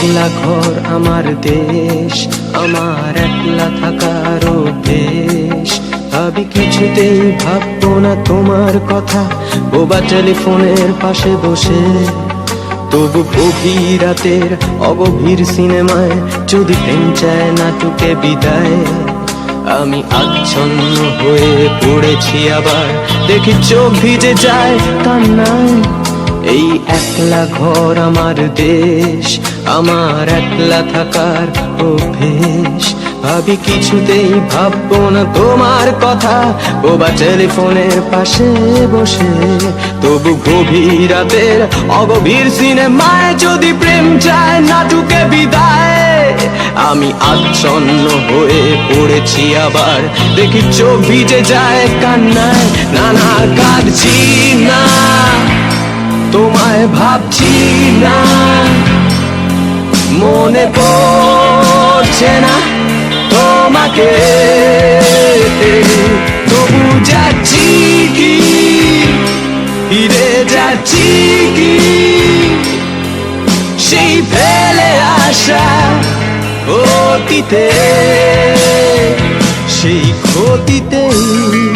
একলা ঘর আমার দেশ, আমার একলা থাকার অভ্যেস। ভাবি কিছুতেই ভাববো না তোমার কথা, বোবা টেলিফোনের পাশে বসে। তবু গভীর রাতের অগভীর সিনেমায় যদি প্রেম চায় নাটকে বিদায়। আমি আচ্ছন্ন হয়ে পড়েছি, আবার দেখি চোখ ভিজে যায় কান্নায়। এই একলা ঘর আমার দেশ, আমার একলা থাকার অভ্যেস। ভাবি কিছুতেই ভাববো না তোমার কথা, বোবা টেলিফোনের পাশে বসে। তবু গভীর রাতের অগভীর সিনেমায় যদি প্রেম চায় নাটকে বিদায়। আমি আচ্ছন্ন হয়ে পড়েছি, আবার দেখি চোখ ভিজে যায় কান্নায়। না না, কাঁদছি না, তোমায় ভাবছি না, মনে পড়ছে না তোমাকে। তবু যাচ্ছি কি, ফিরে যাচ্ছি কি সেই ফেলে আসা অতীতে, সেই ক্ষতিতেই।